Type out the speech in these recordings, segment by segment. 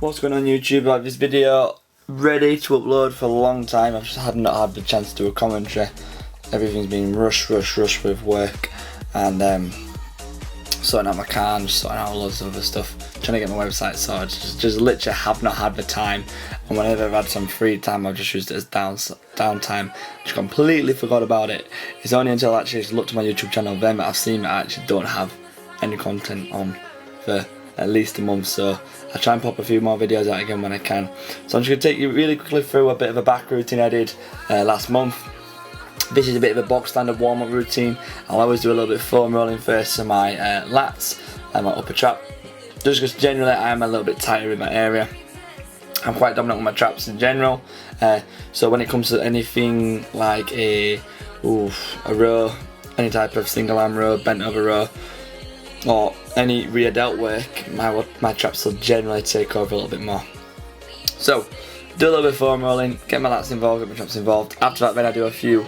What's going on YouTube? I have this video ready to upload for a long time. I've just not had the chance to do a commentary. Everything's been rush with work and sorting out my car and sorting out loads of other stuff, trying to get my website sorted. Just literally have not had the time, and whenever I've had some free time I've just used it as downtime. Just completely forgot about it. It's only until I actually looked at my YouTube channel then that I've seen that I actually don't have any content on for at least a month, so I try and pop a few more videos out again when I can. So I'm just going to take you really quickly through a bit of a back routine I did last month. This is a bit of a box standard warm-up routine. I'll always do a little bit of foam rolling first to my lats and my upper trap, just because generally I am a little bit tighter in my area. I'm quite dominant with my traps in general, so when it comes to anything like a row, any type of single arm row, bent over row, or any rear delt work, my traps will generally take over a little bit more. So do a little bit of foam rolling, get my lats involved, get my traps involved. After that then I do a few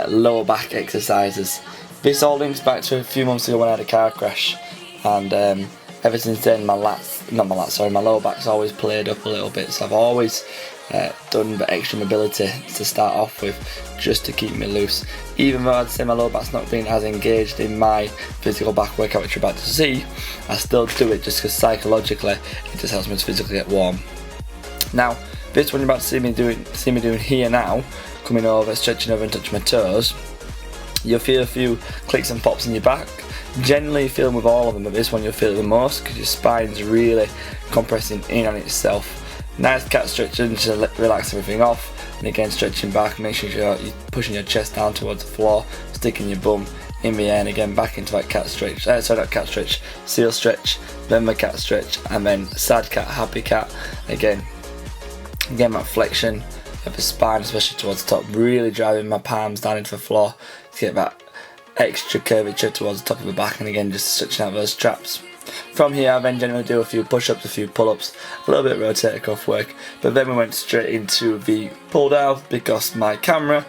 lower back exercises. This all links back to a few months ago when I had a car crash, and ever since then my lower back's always played up a little bit, so I've always done the extra mobility to start off with, just to keep me loose. Even though I'd say my lower back's not been as engaged in my physical back workout which you're about to see, I still do it just because psychologically it just helps me to physically get warm. Now this one you're about to see me doing here now, coming over, stretching over and touching my toes, you'll feel a few clicks and pops in your back. Generally you feel them with all of them, but this one you'll feel it the most because your spine's really compressing in on itself. Nice cat stretching to relax everything off, and again stretching back, make sure you're pushing your chest down towards the floor, sticking your bum in the air, and again back into that cat stretch, sorry not cat stretch, seal stretch, then the cat stretch, and then sad cat, happy cat, again that flexion of the spine, especially towards the top, really driving my palms down into the floor to get that extra curvature towards the top of the back, and again just stretching out those traps. From here I then generally do a few push-ups, a few pull-ups, a little bit of rotator cuff work, but then we went straight into the pull down because my camera,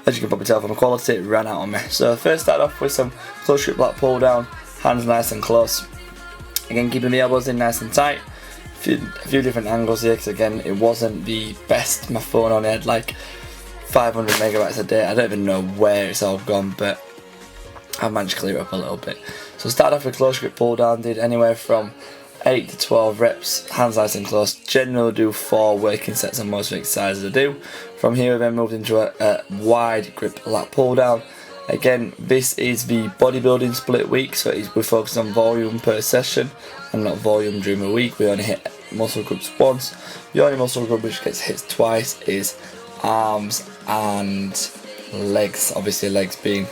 as you can probably tell from the quality, it ran out on me. So first start off with some close grip lat pull down, hands nice and close, again keeping the elbows in nice and tight. A few different angles here because again it wasn't the best. My phone only had like 500 megabytes a day. I don't even know where it's all gone, but I managed to clear it up a little bit. So start off with close grip pull down, did anywhere from 8 to 12 reps, hands nice and close. Generally do 4 working sets on most of the exercises I do. From here we then moved into a wide grip lat pull down. Again, this is the bodybuilding split week, so we're focused on volume per session and not volume during the week. We only hit muscle groups once. The only muscle group which gets hit twice is arms and legs. Obviously legs being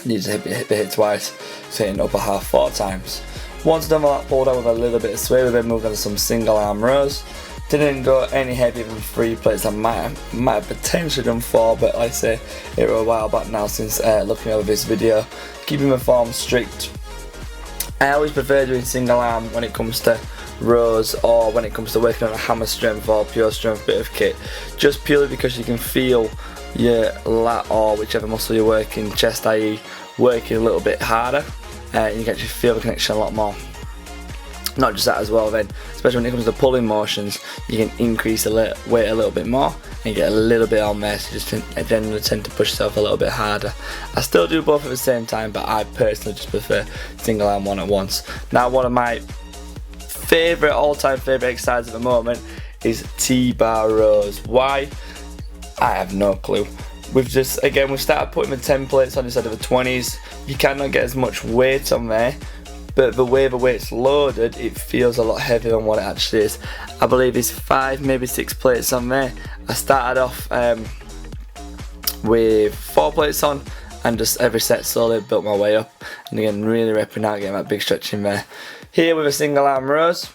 needs to hit twice, so hitting upper half 4 times. Once done that pull down with a little bit of sway, we then moved on to some single arm rows. Didn't go any heavier than 3 plates. I might have potentially done 4, but like I say, it was a while back now since looking over this video. Keeping my form strict. I always prefer doing single arm when it comes to rows, or when it comes to working on a hammer strength or pure strength bit of kit, just purely because you can feel your lat or whichever muscle you're working, chest i.e. working a little bit harder, and you can actually feel the connection a lot more. Not just that as well then, especially when it comes to pulling motions, you can increase the weight a little bit more and get a little bit on there, so you just generally tend to push yourself a little bit harder. I still do both at the same time, but I personally just prefer single arm one at once. Now one of my all-time favourite exercises at the moment is T-bar rows. Why? I have no clue. We've started putting the 10 plates on instead of the 20s. You cannot get as much weight on there, but the way the weight's loaded, it feels a lot heavier than what it actually is. I believe it's 5, maybe 6 plates on there. I started off with 4 plates on, and just every set slowly built my way up, and again really repping out, getting that big stretch in there. Here with a single arm rows,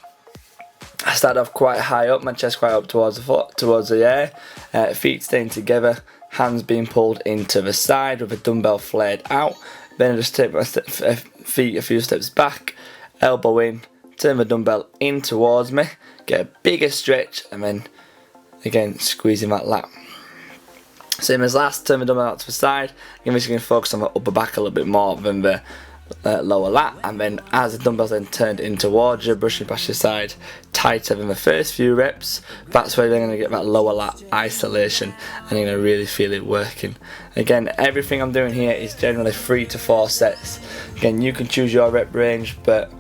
I started off quite high up, my chest quite up towards the air, feet staying together, hands being pulled into the side with a dumbbell flared out. Then I just take my feet a few steps back, elbow in, turn the dumbbell in towards me, get a bigger stretch, and then again squeezing that lat. Same as last, turn the dumbbell out to the side. Again, this is going to focus on the upper back a little bit more than the lower lat, and then as the dumbbells then turned in towards you, brushing past your side tighter than the first few reps, that's where you're going to get that lower lat isolation and you're going to really feel it working. Again, everything I'm doing here is generally 3 to 4 sets. Again, you can choose your rep range, but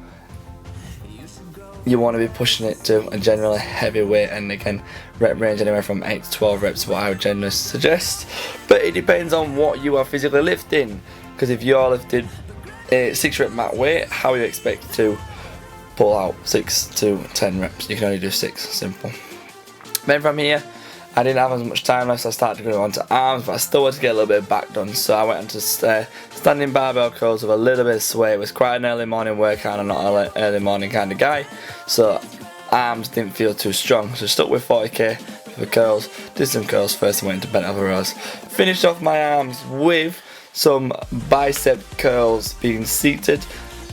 you want to be pushing it to a generally heavy weight, and again, rep range anywhere from 8 to 12 reps is what I would generally suggest, but it depends on what you are physically lifting, because if you're lifted a 6 rep mat weight, how you expect to pull out 6 to 10 reps? You can only do 6, simple. Then from here, I didn't have as much time left, so I started to go on to arms, but I still wanted to get a little bit of back done, so I went on to standing barbell curls with a little bit of sway. It was quite an early morning workout, I'm not an early morning kind of guy, so arms didn't feel too strong, so stuck with 40k for the curls, did some curls first and went into bent over rows. Finished off my arms with some bicep curls being seated.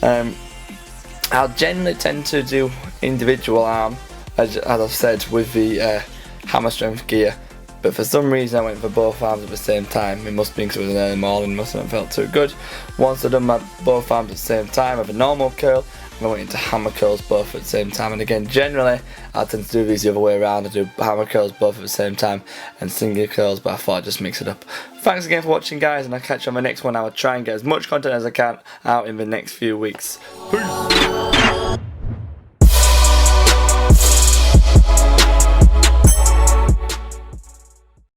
I'll generally tend to do individual arm, as I've said, with the hammer strength gear, but for some reason I went for both arms at the same time. It must have been because it was an early morning, must have felt too good. Once I've done my both arms at the same time, I have a normal curl, and I went into hammer curls both at the same time. And again, generally I tend to do these the other way around. I do hammer curls both at the same time and single curls, but I thought I'd just mix it up. Thanks again for watching, guys, and I'll catch you on the next one. I will try and get as much content as I can out in the next few weeks. Peace.